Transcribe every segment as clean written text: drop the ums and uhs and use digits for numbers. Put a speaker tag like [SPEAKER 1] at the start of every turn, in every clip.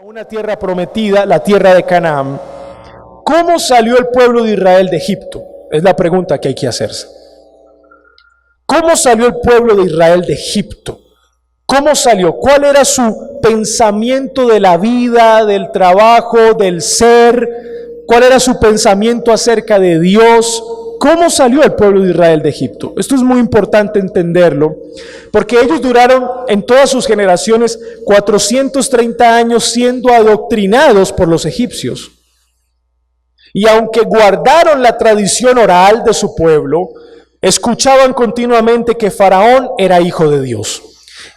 [SPEAKER 1] Una tierra prometida, la tierra de Canaán. ¿Cómo salió el pueblo de Israel de Egipto? Es la pregunta que hay que hacerse. ¿Cómo salió el pueblo de Israel de Egipto? ¿Cómo salió? ¿Cuál era su pensamiento de la vida, del trabajo, del ser? ¿Cuál era su pensamiento acerca de Dios? ¿Cómo salió el pueblo de Israel de Egipto? Esto es muy importante entenderlo, porque ellos duraron en todas sus generaciones 430 años siendo adoctrinados por los egipcios. Y aunque guardaron la tradición oral de su pueblo, escuchaban continuamente que Faraón era hijo de Dios.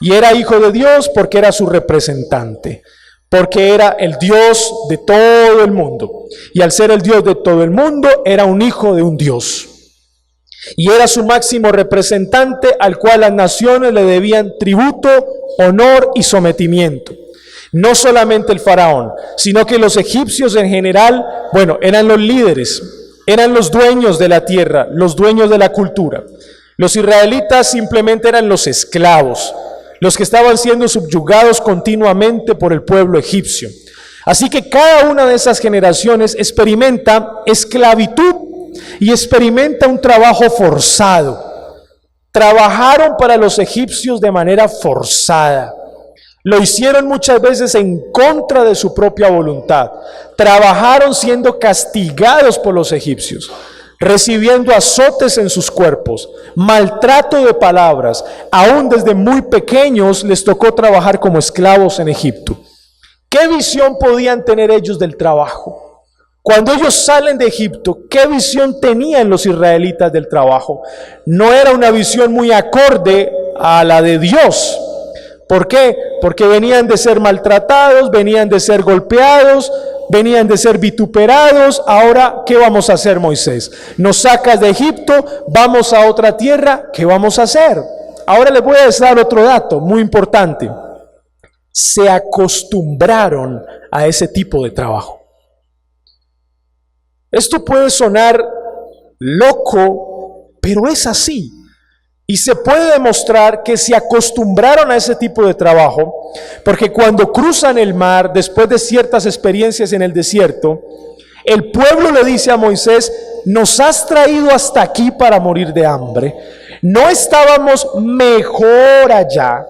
[SPEAKER 1] Y era hijo de Dios porque era su representante, porque era el Dios de todo el mundo. Y al ser el Dios de todo el mundo, era un hijo de un Dios. Y era su máximo representante al cual las naciones le debían tributo, honor y sometimiento. No solamente el faraón, sino que los egipcios en general, eran los líderes, eran los dueños de la tierra, los dueños de la cultura. Los israelitas simplemente eran los esclavos, los que estaban siendo subyugados continuamente por el pueblo egipcio. Así que cada una de esas generaciones experimenta esclavitud y experimenta un trabajo forzado. Trabajaron para los egipcios de manera forzada. Lo hicieron muchas veces en contra de su propia voluntad. Trabajaron siendo castigados por los egipcios, recibiendo azotes en sus cuerpos, maltrato de palabras. Aún desde muy pequeños les tocó trabajar como esclavos en Egipto. ¿Qué visión podían tener ellos del trabajo? Cuando ellos salen de Egipto, ¿qué visión tenían los israelitas del trabajo? No era una visión muy acorde a la de Dios. ¿Por qué? Porque venían de ser maltratados, venían de ser golpeados, venían de ser vituperados. Ahora, ¿qué vamos a hacer, Moisés? Nos sacas de Egipto, vamos a otra tierra, ¿qué vamos a hacer? Ahora les voy a dar otro dato muy importante. Se acostumbraron a ese tipo de trabajo. Esto puede sonar loco, pero es así. Y se puede demostrar que se acostumbraron a ese tipo de trabajo, porque cuando cruzan el mar, después de ciertas experiencias en el desierto, el pueblo le dice a Moisés: nos has traído hasta aquí para morir de hambre. No estábamos mejor allá.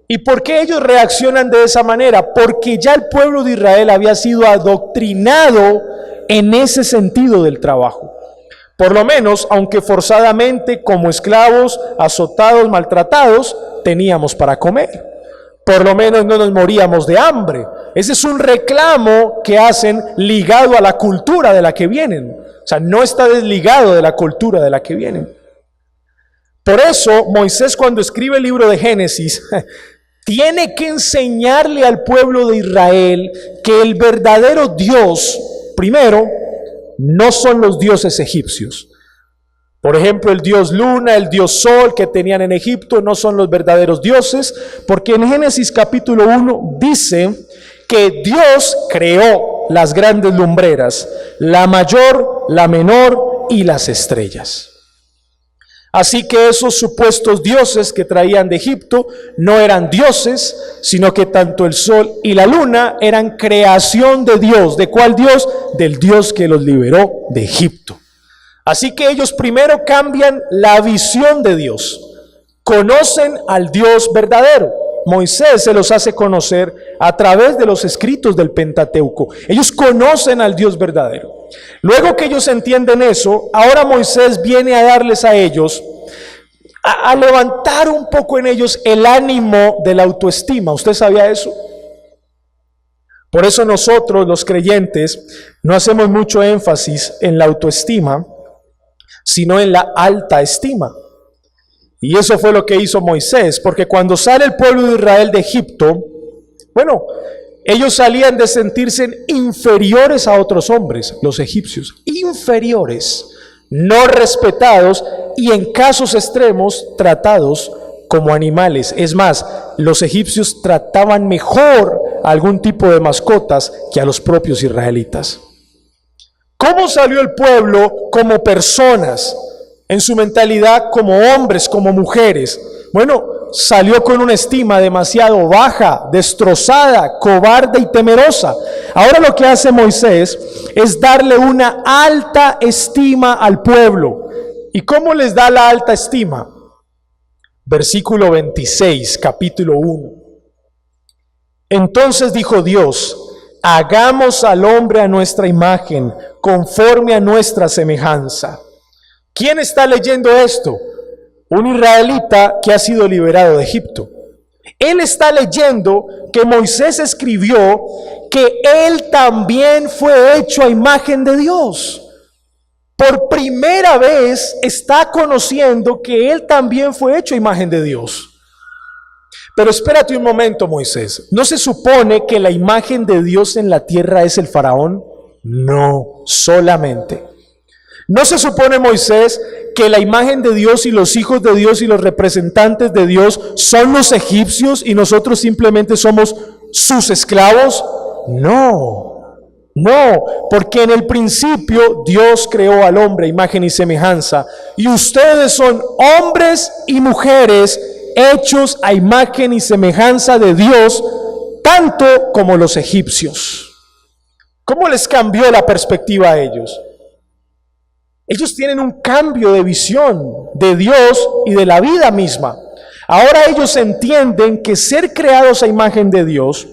[SPEAKER 1] ¿Y por qué ellos reaccionan de esa manera? Porque ya el pueblo de Israel había sido adoctrinado en ese sentido del trabajo. Por lo menos, aunque forzadamente, como esclavos, azotados, maltratados, teníamos para comer. Por lo menos no nos moríamos de hambre. Ese es un reclamo que hacen ligado a la cultura de la que vienen. O sea, no está desligado de la cultura de la que vienen. Por eso, Moisés, cuando escribe el libro de Génesis, tiene que enseñarle al pueblo de Israel que el verdadero Dios, primero, no son los dioses egipcios. Por ejemplo, el dios luna, el dios sol que tenían en Egipto no son los verdaderos dioses, porque en Génesis capítulo 1 dice que Dios creó las grandes lumbreras, la mayor, la menor y las estrellas. Así que esos supuestos dioses que traían de Egipto no eran dioses, sino que tanto el sol y la luna eran creación de Dios. ¿De cuál Dios? Del Dios que los liberó de Egipto. Así que ellos primero cambian la visión de Dios. Conocen al Dios verdadero. Moisés se los hace conocer a través de los escritos del Pentateuco. Ellos conocen al Dios verdadero. Luego que ellos entienden eso, ahora Moisés viene a darles a ellos, a levantar un poco en ellos el ánimo de la autoestima. ¿Usted sabía eso? Por eso nosotros, los creyentes, no hacemos mucho énfasis en la autoestima, sino en la alta estima. Y eso fue lo que hizo Moisés, porque cuando sale el pueblo de Israel de Egipto, ellos salían de sentirse inferiores a otros hombres, los egipcios, inferiores, no respetados y en casos extremos tratados como animales. Es más, los egipcios trataban mejor a algún tipo de mascotas que a los propios israelitas. ¿Cómo salió el pueblo como personas? En su mentalidad como hombres, como mujeres. Bueno, salió con una estima demasiado baja, destrozada, cobarde y temerosa. Ahora lo que hace Moisés es darle una alta estima al pueblo. ¿Y cómo les da la alta estima? Versículo 26, capítulo 1. Entonces dijo Dios: hagamos al hombre a nuestra imagen, conforme a nuestra semejanza. ¿Quién está leyendo esto? Un israelita que ha sido liberado de Egipto. Él está leyendo que Moisés escribió que él también fue hecho a imagen de Dios. Por primera vez está conociendo que él también fue hecho a imagen de Dios. Pero espérate un momento, Moisés. ¿No se supone que la imagen de Dios en la tierra es el faraón? No, solamente. ¿No se supone, Moisés, que la imagen de Dios y los hijos de Dios y los representantes de Dios son los egipcios y nosotros simplemente somos sus esclavos? No, porque en el principio Dios creó al hombre a imagen y semejanza, y ustedes son hombres y mujeres hechos a imagen y semejanza de Dios, tanto como los egipcios. ¿Cómo les cambió la perspectiva a ellos? Ellos tienen un cambio de visión de Dios y de la vida misma. Ahora ellos entienden que ser creados a imagen de Dios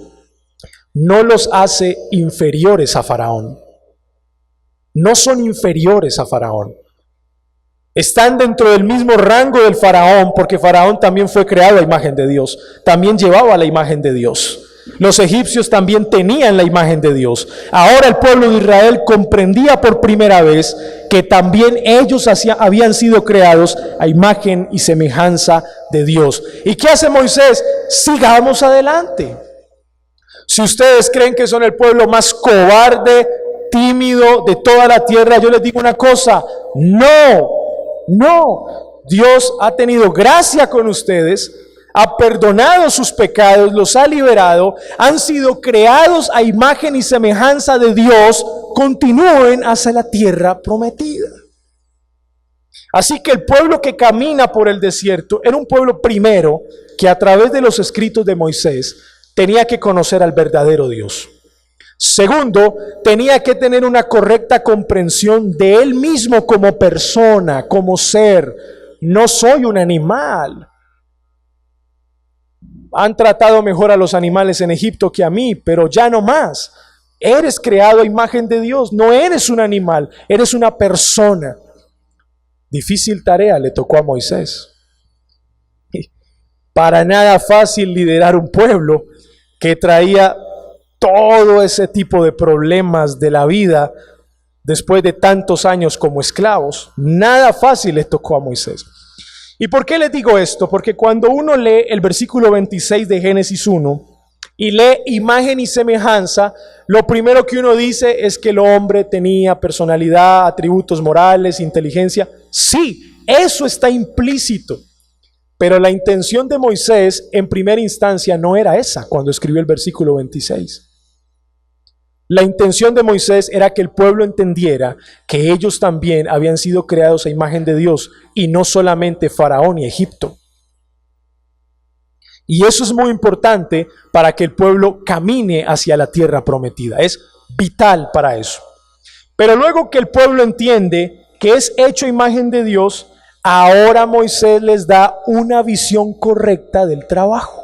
[SPEAKER 1] no los hace inferiores a Faraón. No son inferiores a Faraón. Están dentro del mismo rango del Faraón, porque Faraón también fue creado a imagen de Dios. También llevaba la imagen de Dios. Los egipcios también tenían la imagen de Dios. Ahora el pueblo de Israel comprendía por primera vez que también ellos habían sido creados a imagen y semejanza de Dios. ¿Y qué hace Moisés? Sigamos adelante. Si ustedes creen que son el pueblo más cobarde, tímido de toda la tierra, yo les digo una cosa: no. Dios ha tenido gracia con ustedes, ha perdonado sus pecados, los ha liberado, han sido creados a imagen y semejanza de Dios. Continúen hacia la tierra prometida. Así que el pueblo que camina por el desierto era un pueblo primero que a través de los escritos de Moisés tenía que conocer al verdadero Dios. Segundo, tenía que tener una correcta comprensión de él mismo como persona, como ser. No soy un animal. Han tratado mejor a los animales en Egipto que a mí, pero ya no más. Eres creado a imagen de Dios, no eres un animal, eres una persona. Difícil tarea le tocó a Moisés. Para nada fácil liderar un pueblo que traía todo ese tipo de problemas de la vida después de tantos años como esclavos. Nada fácil le tocó a Moisés. ¿Y por qué les digo esto? Porque cuando uno lee el versículo 26 de Génesis 1 y lee imagen y semejanza, lo primero que uno dice es que el hombre tenía personalidad, atributos morales, inteligencia. Sí, eso está implícito. Pero la intención de Moisés en primera instancia no era esa cuando escribió el versículo 26. La intención de Moisés era que el pueblo entendiera que ellos también habían sido creados a imagen de Dios y no solamente Faraón y Egipto. Y eso es muy importante para que el pueblo camine hacia la tierra prometida. Es vital para eso. Pero luego que el pueblo entiende que es hecho a imagen de Dios, ahora Moisés les da una visión correcta del trabajo.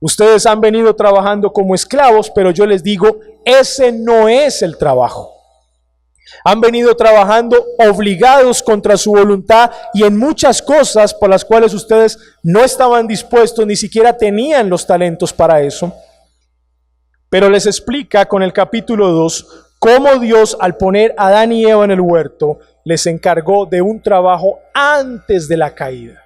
[SPEAKER 1] Ustedes han venido trabajando como esclavos, pero yo les digo, ese no es el trabajo. Han venido trabajando obligados contra su voluntad y en muchas cosas por las cuales ustedes no estaban dispuestos, ni siquiera tenían los talentos para eso. Pero les explica con el capítulo 2 cómo Dios, al poner a Adán y Eva en el huerto, les encargó de un trabajo antes de la caída.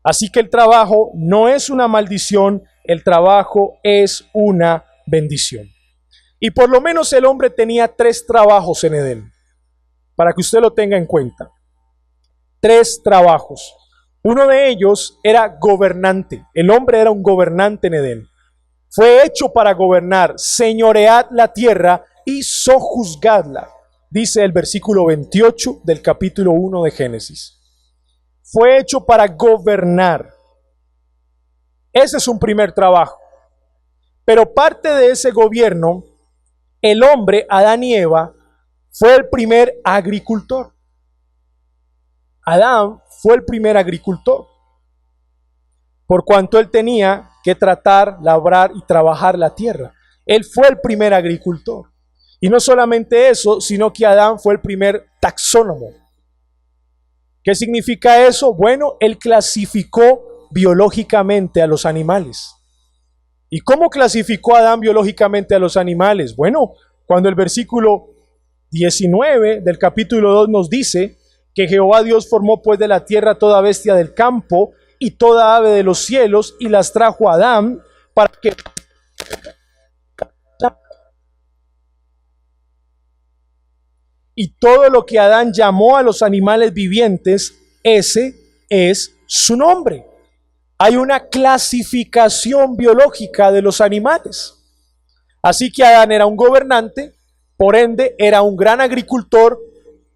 [SPEAKER 1] Así que el trabajo no es una maldición, el trabajo es una bendición. Y por lo menos el hombre tenía 3 trabajos en Edén, para que usted lo tenga en cuenta. 3 trabajos. Uno de ellos era gobernante. El hombre era un gobernante en Edén. Fue hecho para gobernar, señoread la tierra y sojuzgadla, dice el versículo 28 del capítulo 1 de Génesis. fue hecho para gobernar. Ese es un primer trabajo. Pero parte de ese gobierno, el hombre, Adán y Eva, fue el primer agricultor. Adán fue el primer agricultor, por cuanto él tenía que tratar, labrar y trabajar la tierra. Él fue el primer agricultor. Y no solamente eso, sino que Adán fue el primer taxónomo. ¿Qué significa eso? Bueno, él clasificó biológicamente a los animales. ¿Y cómo clasificó Adán biológicamente a los animales? Bueno, cuando el versículo 19 del capítulo 2 nos dice que Jehová Dios formó pues de la tierra toda bestia del campo y toda ave de los cielos y las trajo a Adán para que... Y todo lo que Adán llamó a los animales vivientes, ese es su nombre. Hay una clasificación biológica de los animales. Así que Adán era un gobernante, por ende era un gran agricultor,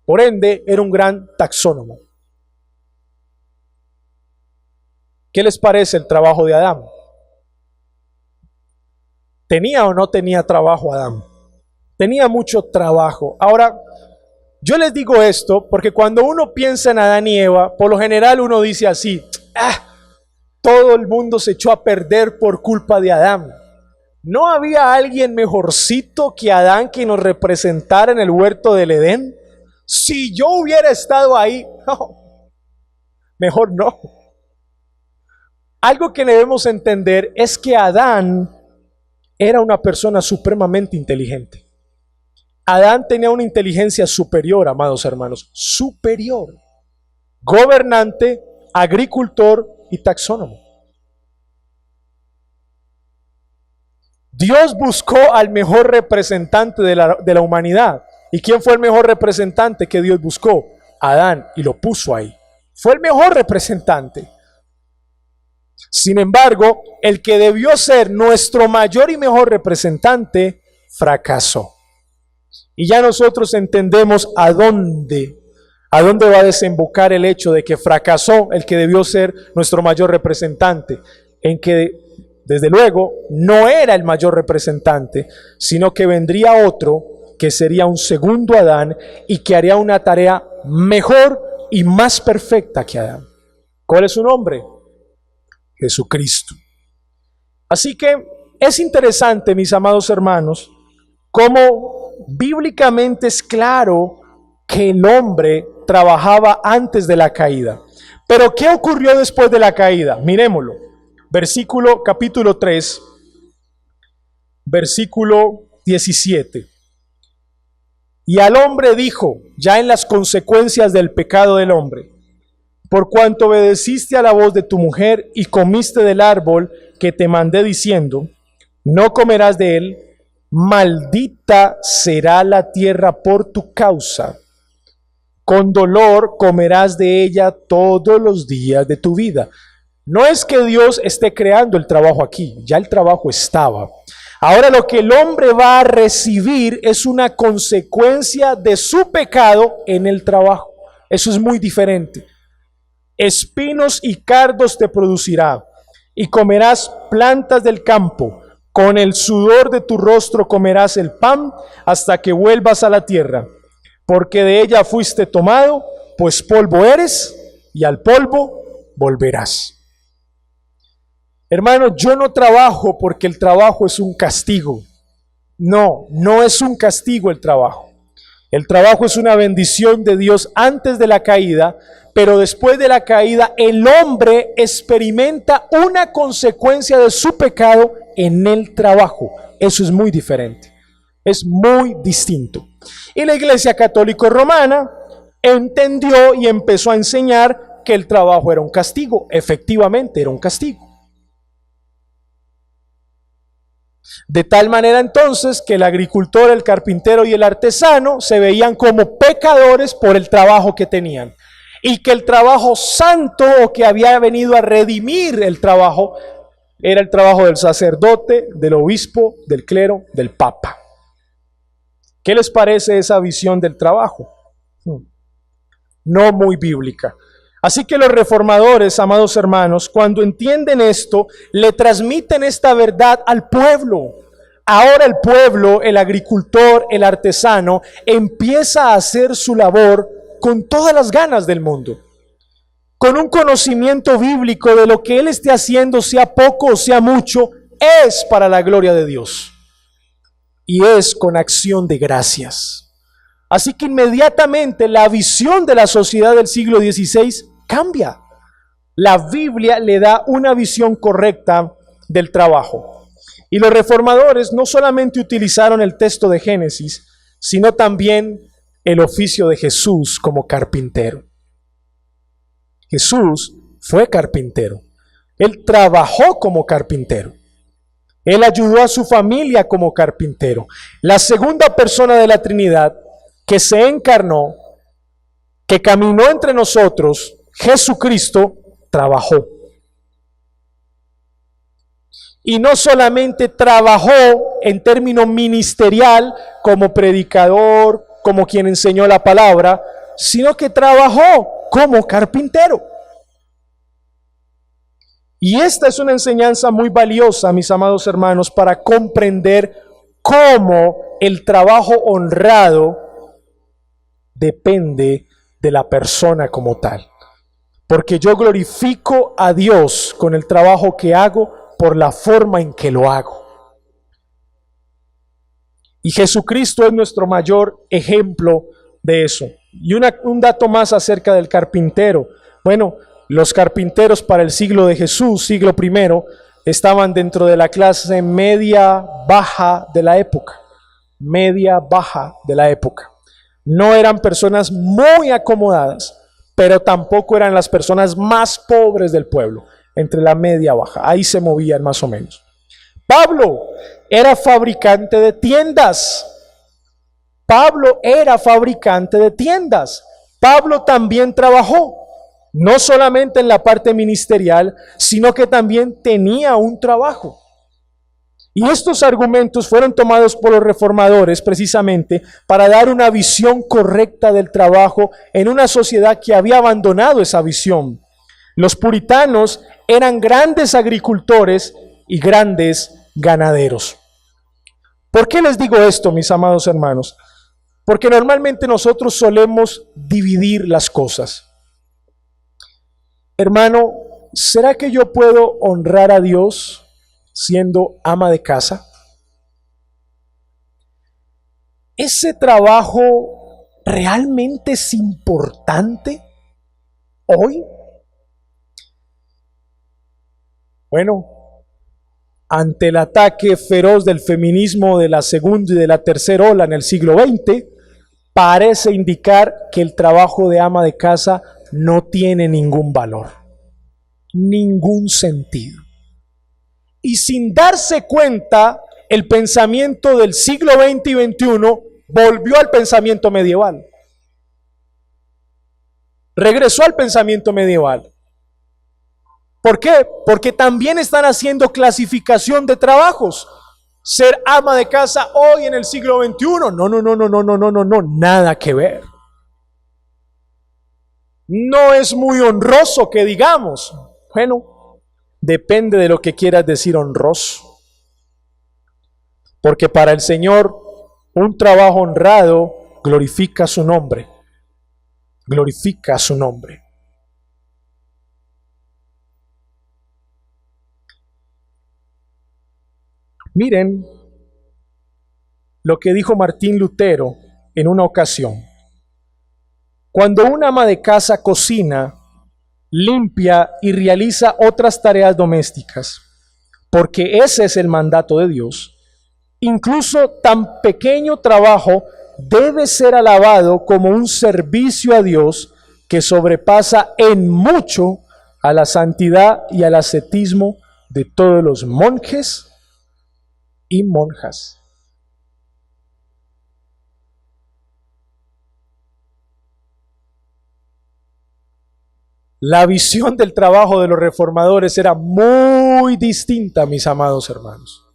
[SPEAKER 1] por ende era un gran taxónomo. ¿Qué les parece el trabajo de Adán? ¿Tenía o no tenía trabajo Adán? Tenía mucho trabajo. Ahora, yo les digo esto porque cuando uno piensa en Adán y Eva, por lo general uno dice así, todo el mundo se echó a perder por culpa de Adán. ¿No había alguien mejorcito que Adán que nos representara en el huerto del Edén? Si yo hubiera estado ahí, no, mejor no. Algo que debemos entender es que Adán era una persona supremamente inteligente. Adán tenía una inteligencia superior, amados hermanos, superior. Gobernante, agricultor y taxónomo. Dios buscó al mejor representante de la humanidad. ¿Y quién fue el mejor representante que Dios buscó? Adán, y lo puso ahí. Fue el mejor representante. Sin embargo, el que debió ser nuestro mayor y mejor representante, fracasó. Y ya nosotros entendemos a dónde va a desembocar el hecho de que fracasó el que debió ser nuestro mayor representante, en que desde luego no era el mayor representante, sino que vendría otro que sería un segundo Adán y que haría una tarea mejor y más perfecta que Adán. ¿Cuál es su nombre? Jesucristo. Así que es interesante, mis amados hermanos, cómo bíblicamente es claro que el hombre trabajaba antes de la caída. Pero ¿qué ocurrió después de la caída? Miremoslo. Capítulo 3, versículo 17. Y al hombre dijo, ya en las consecuencias del pecado del hombre, por cuanto obedeciste a la voz de tu mujer y comiste del árbol que te mandé diciendo, no comerás de él, maldita será la tierra por tu causa. Con dolor comerás de ella todos los días de tu vida. No es que Dios esté creando el trabajo aquí, ya el trabajo estaba. Ahora lo que el hombre va a recibir es una consecuencia de su pecado en el trabajo. Eso es muy diferente. Espinos y cardos te producirá, y comerás plantas del campo. Con el sudor de tu rostro comerás el pan hasta que vuelvas a la tierra, porque de ella fuiste tomado, pues polvo eres, y al polvo volverás. Hermano, yo no trabajo porque el trabajo es un castigo. No, no es un castigo el trabajo. El trabajo es una bendición de Dios antes de la caída, pero después de la caída el hombre experimenta una consecuencia de su pecado en el trabajo. Eso es muy diferente, es muy distinto. Y la Iglesia Católica Romana entendió y empezó a enseñar que el trabajo era un castigo. Efectivamente era un castigo. De tal manera entonces que el agricultor, el carpintero y el artesano se veían como pecadores por el trabajo que tenían, y que el trabajo santo o que había venido a redimir el trabajo era el trabajo del sacerdote, del obispo, del clero, del papa. ¿Qué les parece esa visión del trabajo? No muy bíblica. Así que los reformadores, amados hermanos, cuando entienden esto, le transmiten esta verdad al pueblo. Ahora el pueblo, el agricultor, el artesano, empieza a hacer su labor con todas las ganas del mundo, con un conocimiento bíblico de lo que él esté haciendo, sea poco o sea mucho, es para la gloria de Dios y es con acción de gracias. Así que inmediatamente la visión de la sociedad del siglo XVI cambia. La Biblia le da una visión correcta del trabajo. Y los reformadores no solamente utilizaron el texto de Génesis, sino también el oficio de Jesús como carpintero. Jesús fue carpintero. Él trabajó como carpintero. Él ayudó a su familia como carpintero. La segunda persona de la Trinidad que se encarnó, que caminó entre nosotros, Jesucristo, trabajó. Y no solamente trabajó en términos ministerial, como predicador, como quien enseñó la palabra, sino que trabajó como carpintero. Y esta es una enseñanza muy valiosa, mis amados hermanos, para comprender cómo el trabajo honrado depende de la persona como tal. Porque yo glorifico a Dios con el trabajo que hago por la forma en que lo hago. Y Jesucristo es nuestro mayor ejemplo de eso. Y un dato más acerca del carpintero. Bueno, los carpinteros para el siglo de Jesús, siglo I, estaban dentro de la clase media baja de la época. Media baja de la época. No eran personas muy acomodadas, pero tampoco eran las personas más pobres del pueblo, entre la media baja. Ahí se movían más o menos. Pablo era fabricante de tiendas. Pablo era fabricante de tiendas. Pablo también trabajó, no solamente en la parte ministerial, sino que también tenía un trabajo. Y estos argumentos fueron tomados por los reformadores precisamente para dar una visión correcta del trabajo en una sociedad que había abandonado esa visión. Los puritanos eran grandes agricultores y grandes ganaderos. ¿Por qué les digo esto, mis amados hermanos? Porque normalmente nosotros solemos dividir las cosas. Hermano, ¿será que yo puedo honrar a Dios siendo ama de casa? ¿Ese trabajo realmente es importante hoy? Bueno, ante el ataque feroz del feminismo de la segunda y de la tercera ola en el siglo XX, parece indicar que el trabajo de ama de casa no tiene ningún valor, ningún sentido. Y sin darse cuenta, el pensamiento del siglo XX y XXI volvió al pensamiento medieval. Regresó al pensamiento medieval. ¿Por qué? Porque también están haciendo clasificación de trabajos. Ser ama de casa hoy en el siglo XXI, no, nada que ver. No es muy honroso que digamos. Bueno, depende de lo que quieras decir honroso. Porque para el Señor, un trabajo honrado glorifica su nombre. Glorifica su nombre. Miren lo que dijo Martín Lutero en una ocasión. Cuando una ama de casa cocina, limpia y realiza otras tareas domésticas, porque ese es el mandato de Dios, incluso tan pequeño trabajo debe ser alabado como un servicio a Dios que sobrepasa en mucho a la santidad y al ascetismo de todos los monjes y monjas. La visión del trabajo de los reformadores era muy distinta, mis amados hermanos.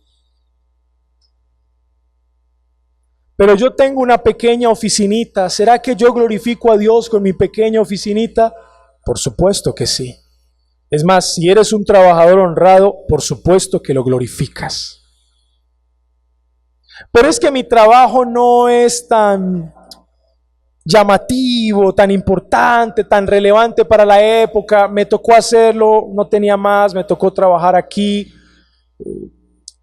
[SPEAKER 1] Pero yo tengo una pequeña oficinita. ¿Será que yo glorifico a Dios con mi pequeña oficinita? Por supuesto que sí. Es más, si eres un trabajador honrado, por supuesto que lo glorificas. Pero es que mi trabajo no es tan llamativo, tan importante, tan relevante para la época. Me tocó hacerlo, no tenía más, me tocó trabajar aquí.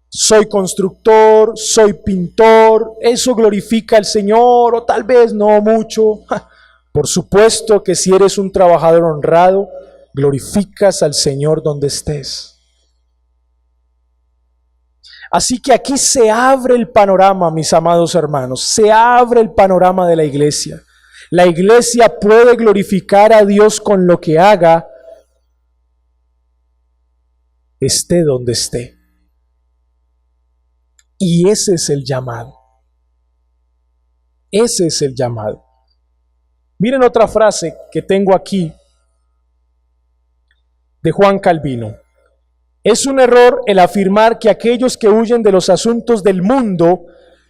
[SPEAKER 1] Soy constructor, soy pintor, ¿eso glorifica al Señor? O tal vez no mucho. Por supuesto que si eres un trabajador honrado, glorificas al Señor donde estés. Así que aquí se abre el panorama, mis amados hermanos, se abre el panorama de la iglesia. La iglesia puede glorificar a Dios con lo que haga, esté donde esté. Y ese es el llamado. Ese es el llamado. Miren otra frase que tengo aquí de Juan Calvino. Es un error el afirmar que aquellos que huyen de los asuntos del mundo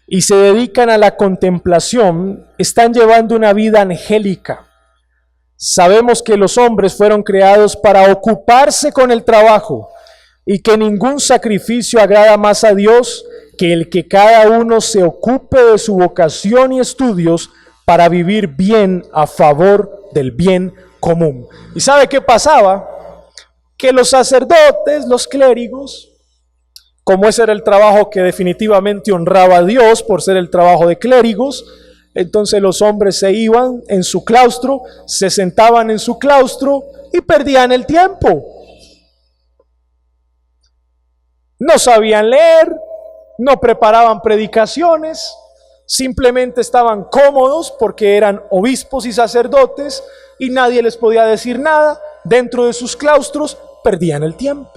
[SPEAKER 1] y se dedican a la contemplación están llevando una vida angélica. Sabemos que los hombres fueron creados para ocuparse con el trabajo y que ningún sacrificio agrada más a Dios que el que cada uno se ocupe de su vocación y estudios para vivir bien a favor del bien común. ¿Y sabe qué pasaba? Que los sacerdotes, los clérigos, como ese era el trabajo que definitivamente honraba a Dios por ser el trabajo de clérigos, entonces los hombres se iban en su claustro, se sentaban en su claustro y perdían el tiempo. No sabían leer, no preparaban predicaciones, simplemente estaban cómodos porque eran obispos y sacerdotes y nadie les podía decir nada. Dentro de sus claustros perdían el tiempo.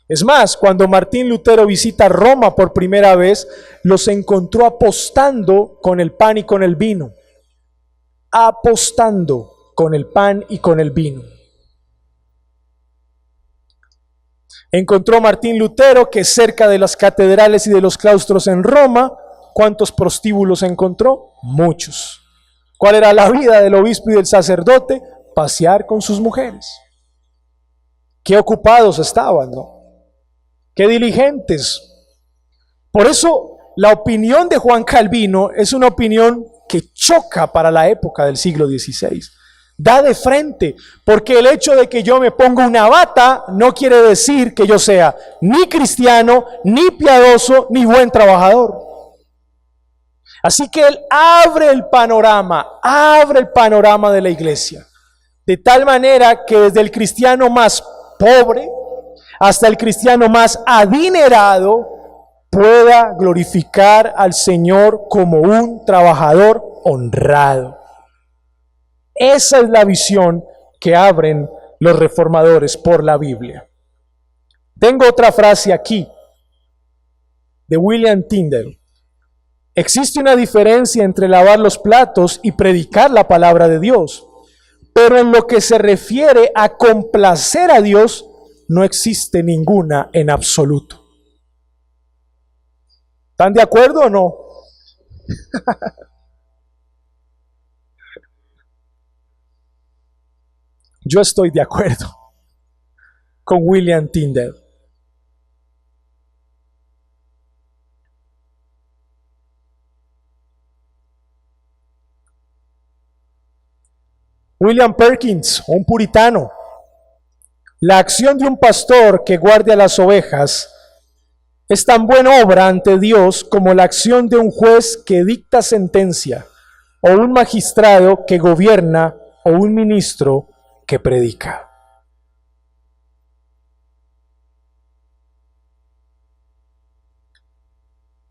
[SPEAKER 1] Es más, cuando Martín Lutero visita Roma por primera vez, los encontró apostando con el pan y con el vino. Apostando con el pan y con el vino. Encontró Martín Lutero que cerca de las catedrales y de los claustros en Roma, ¿cuántos prostíbulos encontró? Muchos. ¿Cuál era la vida del obispo y del sacerdote? Pasear con sus mujeres. Qué ocupados estaban, ¿no? Qué diligentes. Por eso la opinión de Juan Calvino es una opinión que choca para la época del siglo XVI. Da de frente, porque el hecho de que yo me ponga una bata no quiere decir que yo sea ni cristiano, ni piadoso, ni buen trabajador. Así que él abre el panorama de la iglesia, de tal manera que desde el cristiano más pobre hasta el cristiano más adinerado pueda glorificar al Señor como un trabajador honrado. Esa es la visión que abren los reformadores por la Biblia. Tengo otra frase aquí de William Tyndale. Existe una diferencia entre lavar los platos y predicar la palabra de Dios, pero en lo que se refiere a complacer a Dios, no existe ninguna en absoluto. ¿Están de acuerdo o no? Yo estoy de acuerdo con William Tyndale. William Perkins, un puritano. La acción de un pastor que guarde a las ovejas es tan buena obra ante Dios como la acción de un juez que dicta sentencia, o un magistrado que gobierna, o un ministro que predica.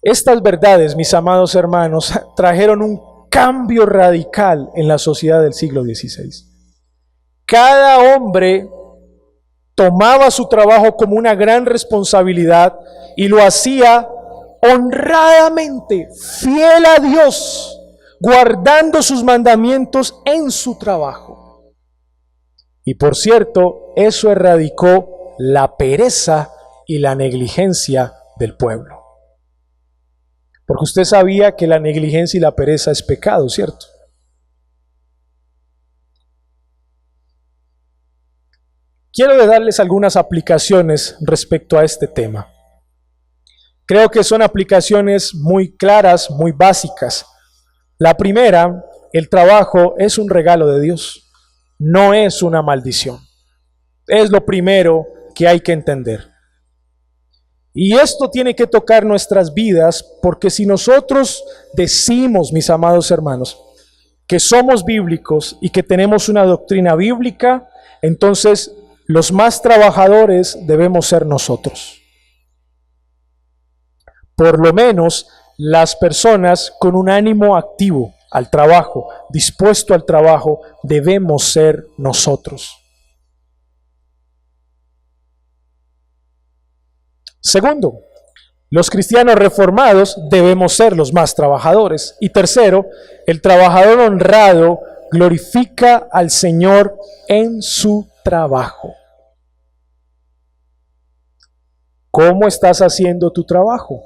[SPEAKER 1] Estas verdades, mis amados hermanos, trajeron un cambio radical en la sociedad del siglo XVI. Cada hombre tomaba su trabajo como una gran responsabilidad y lo hacía honradamente, fiel a Dios, guardando sus mandamientos en su trabajo. Y por cierto, eso erradicó la pereza y la negligencia del pueblo. Porque usted sabía que la negligencia y la pereza es pecado, ¿cierto? quiero darles algunas aplicaciones respecto a este tema. Creo que son aplicaciones muy claras, muy básicas. La primera, el trabajo es un regalo de Dios, no es una maldición. Es lo primero que hay que entender. Y esto tiene que tocar nuestras vidas, porque si nosotros decimos, mis amados hermanos, que somos bíblicos y que tenemos una doctrina bíblica, entonces los más trabajadores debemos ser nosotros. Por lo menos las personas con un ánimo activo al trabajo, dispuesto al trabajo, debemos ser nosotros. Segundo, los cristianos reformados debemos ser los más trabajadores. Y tercero, el trabajador honrado glorifica al Señor en su trabajo. ¿Cómo estás haciendo tu trabajo?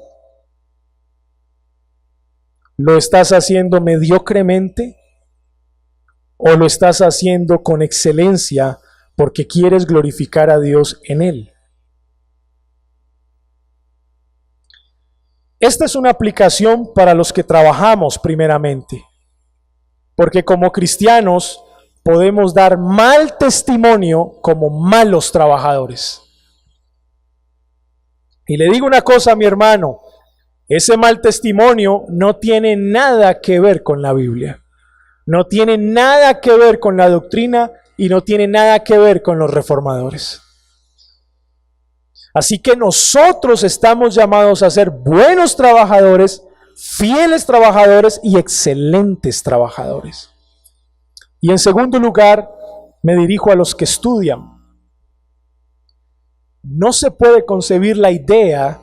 [SPEAKER 1] ¿Lo estás haciendo mediocremente o lo estás haciendo con excelencia porque quieres glorificar a Dios en él? Esta es una aplicación para los que trabajamos primeramente, porque como cristianos podemos dar mal testimonio como malos trabajadores. Y le digo una cosa a mi hermano, ese mal testimonio no tiene nada que ver con la Biblia, no tiene nada que ver con la doctrina y no tiene nada que ver con los reformadores. Así que nosotros estamos llamados a ser buenos trabajadores, fieles trabajadores y excelentes trabajadores. Y en segundo lugar, me dirijo a los que estudian. No se puede concebir la idea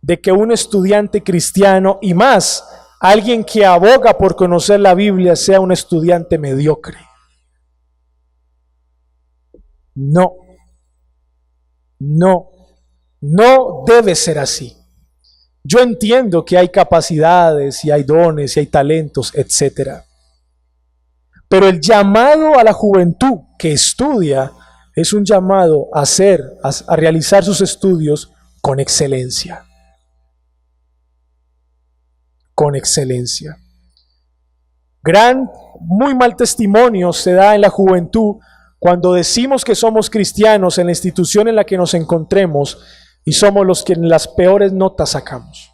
[SPEAKER 1] de que un estudiante cristiano, y más, alguien que aboga por conocer la Biblia, sea un estudiante mediocre. No debe ser así. Yo entiendo que hay capacidades y hay dones y hay talentos, etc. Pero el llamado a la juventud que estudia es un llamado a realizar sus estudios con excelencia. Con excelencia. Muy mal testimonio se da en la juventud cuando decimos que somos cristianos en la institución en la que nos encontremos y somos los que en las peores notas sacamos.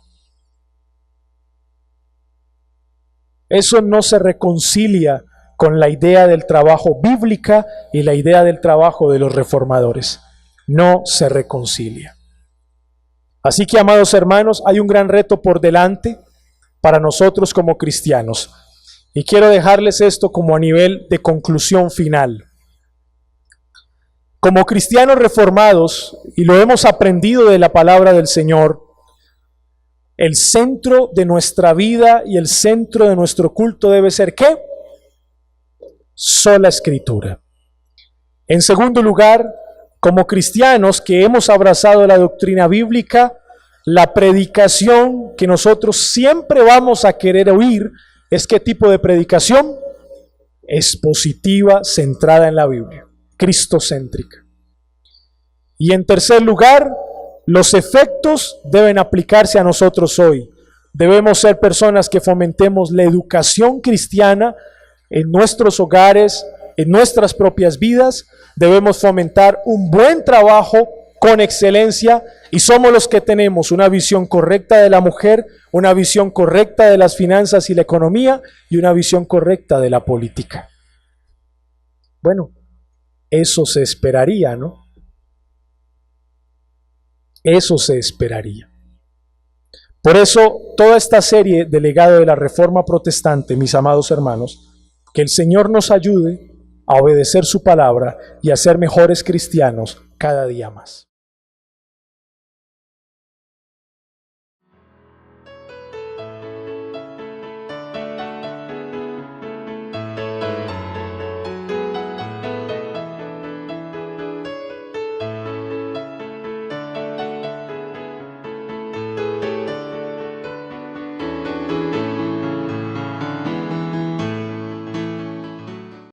[SPEAKER 1] Eso no se reconcilia con la idea del trabajo bíblica y la idea del trabajo de los reformadores. No se reconcilia. Así que, amados hermanos, hay un gran reto por delante para nosotros como cristianos. Y quiero dejarles esto como a nivel de conclusión final. Como cristianos reformados, y lo hemos aprendido de la palabra del Señor, el centro de nuestra vida y el centro de nuestro culto debe ser ¿qué? Sola Escritura. En segundo lugar, como cristianos que hemos abrazado la doctrina bíblica, la predicación que nosotros siempre vamos a querer oír es ¿qué tipo de predicación? Expositiva, centrada en la Biblia, cristocéntrica. Y en tercer lugar, los efectos deben aplicarse a nosotros hoy. Debemos ser personas que fomentemos la educación cristiana en nuestros hogares, en nuestras propias vidas. Debemos fomentar un buen trabajo con excelencia y somos los que tenemos una visión correcta de la mujer, una visión correcta de las finanzas y la economía y una visión correcta de la política. Bueno, eso se esperaría, ¿no? Eso se esperaría. Por eso, toda esta serie del legado de la Reforma Protestante, mis amados hermanos, que el Señor nos ayude a obedecer su palabra y a ser mejores cristianos cada día más.